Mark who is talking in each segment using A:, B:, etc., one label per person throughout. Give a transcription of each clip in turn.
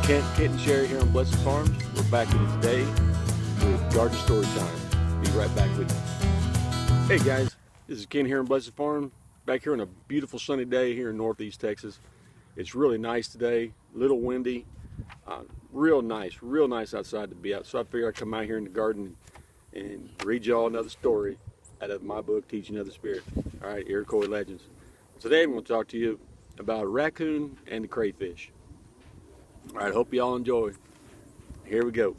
A: Kent, Kit, and Sherry here on Blessed Farms. We're back in it today with garden story time. Be right back with you. Hey guys, this is Ken here on Blessed Farm. Back here on a beautiful sunny day here in Northeast Texas. It's really nice today, a little windy, real nice outside to be out. So I figured I'd come out here in the garden and read y'all another story out of my book, Teaching of the Spirit. All right, Iroquois Legends. Today I'm going to talk to you about a raccoon and the crayfish. All right, hope y'all enjoy. Here we go.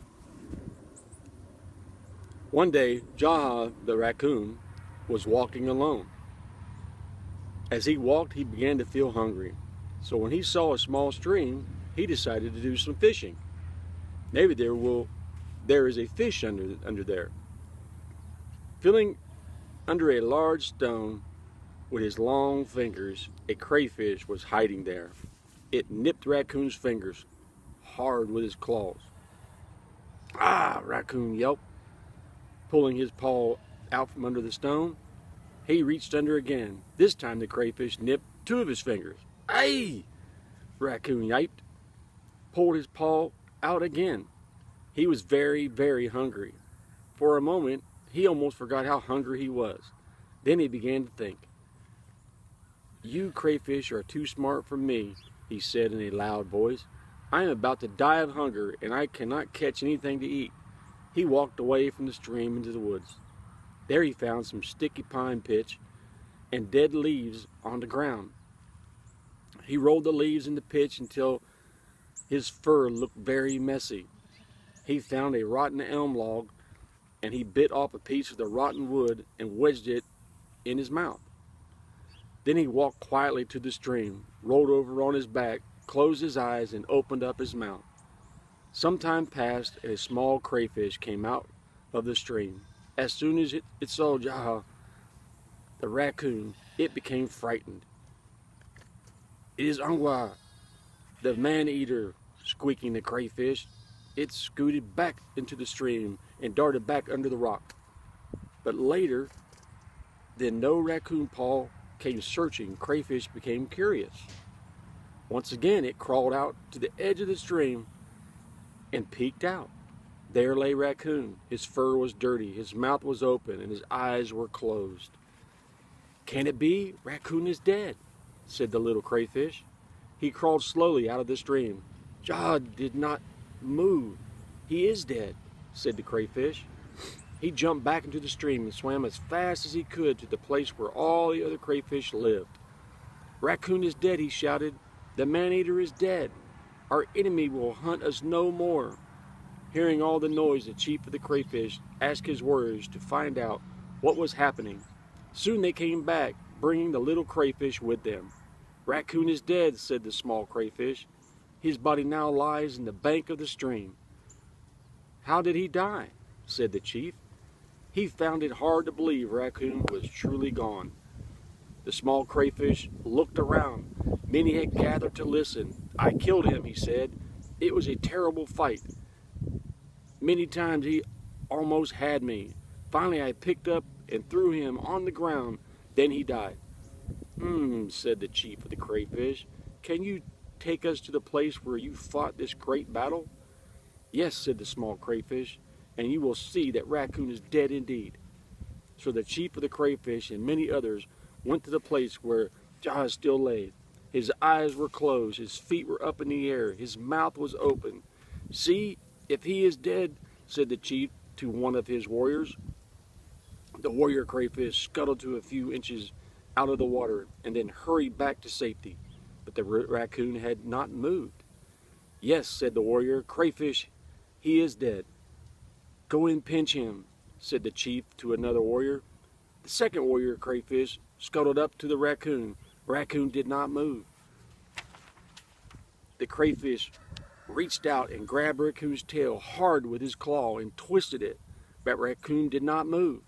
A: One day, Jaha, the raccoon, was walking alone. As he walked, he began to feel hungry. So when he saw a small stream, he decided to do some fishing. Maybe there is a fish under there. Feeling under a large stone with his long fingers, a crayfish was hiding there. It nipped Raccoon's fingers hard with his claws. Ah! Raccoon yelped, pulling his paw out from under the stone. He reached under again. This time the crayfish nipped two of his fingers. Ay! Raccoon yiped, pulled his paw out again. He was very, very hungry. For a moment, he almost forgot how hungry he was. Then he began to think. You crayfish are too smart for me, he said in a loud voice. I am about to die of hunger, and I cannot catch anything to eat. He walked away from the stream into the woods. There he found some sticky pine pitch and dead leaves on the ground. He rolled the leaves in the pitch until his fur looked very messy. He found a rotten elm log, and he bit off a piece of the rotten wood and wedged it in his mouth. Then he walked quietly to the stream, rolled over on his back, closed his eyes, and opened up his mouth. Some time passed, and a small crayfish came out of the stream. As soon as it saw Jaha, the raccoon, it became frightened. It is Angwa, the man-eater, squeaking the crayfish. It scooted back into the stream and darted back under the rock. But later, then no raccoon paw came searching. Crayfish became curious. Once again, it crawled out to the edge of the stream and peeked out. There lay Raccoon. His fur was dirty, his mouth was open, and his eyes were closed. Can it be? Raccoon is dead, said the little crayfish. He crawled slowly out of the stream. Jaha did not move. He is dead, said the crayfish. He jumped back into the stream and swam as fast as he could to the place where all the other crayfish lived. Raccoon is dead, he shouted. The man-eater is dead. Our enemy will hunt us no more. Hearing all the noise, the chief of the crayfish asked his warriors to find out what was happening. Soon they came back, bringing the little crayfish with them. Raccoon is dead, said the small crayfish. His body now lies in the bank of the stream. How did he die? Said the chief. He found it hard to believe Raccoon was truly gone. The small crayfish looked around. Many had gathered to listen. I killed him, he said. It was a terrible fight. Many times he almost had me. Finally I picked up and threw him on the ground. Then he died. Said the chief of the crayfish. Can you take us to the place where you fought this great battle? Yes, said the small crayfish, and you will see that Raccoon is dead indeed. So the chief of the crayfish and many others went to the place where Jaha still lay. His eyes were closed, his feet were up in the air, his mouth was open. See, if he is dead, said the chief to one of his warriors. The warrior crayfish scuttled to a few inches out of the water and then hurried back to safety. But the raccoon had not moved. Yes, said the warrior crayfish, he is dead. Go and pinch him, said the chief to another warrior. The second warrior crayfish scuttled up to the raccoon. Raccoon did not move. The crayfish reached out and grabbed Raccoon's tail hard with his claw and twisted it, but Raccoon did not move.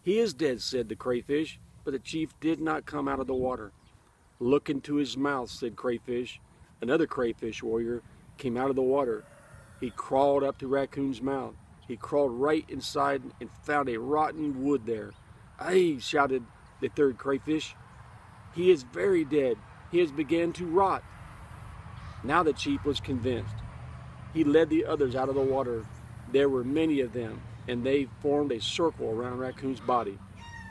A: He is dead, said the crayfish, but the chief did not come out of the water. Look into his mouth, said crayfish. Another crayfish warrior came out of the water. He crawled up to Raccoon's mouth. He crawled right inside and found a rotten wood there. Aye, shouted the third crayfish. He is very dead. He has begun to rot. Now the chief was convinced. he led the others out of the water. There were many of them, and they formed a circle around Raccoon's body.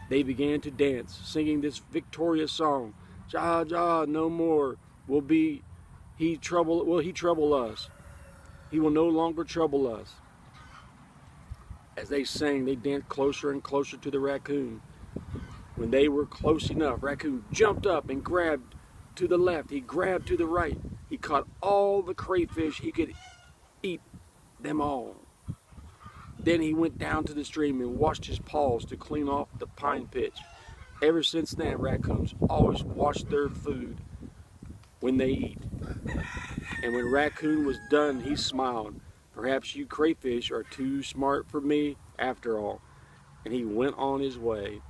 A: They began to dance, singing this victorious song. Ja, ja, no more will he trouble us. He will no longer trouble us. As they sang, they danced closer and closer to the raccoon. When they were close enough, Raccoon jumped up and grabbed to the left. He grabbed to the right. He caught all the crayfish he could eat them all. Then he went down to the stream and washed his paws to clean off the pine pitch. Ever since then, raccoons always wash their food when they eat. And when Raccoon was done, he smiled. Perhaps you crayfish are too smart for me after all. And he went on his way.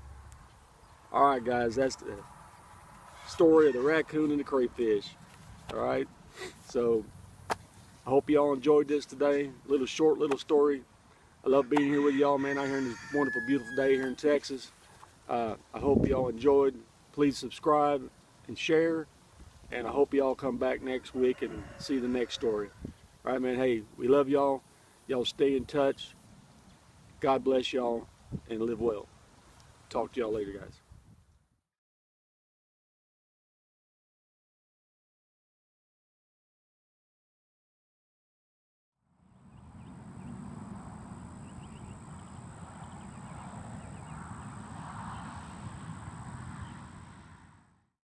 A: All right, guys, that's the story of the raccoon and the crayfish. All right, so I hope y'all enjoyed this today. Short little story. I love being here with y'all, man, out here on this wonderful, beautiful day here in Texas. I hope y'all enjoyed. Please subscribe and share. And I hope y'all come back next week and see the next story. All right, man, hey, we love y'all. Y'all stay in touch. God bless y'all and live well. Talk to y'all later, guys.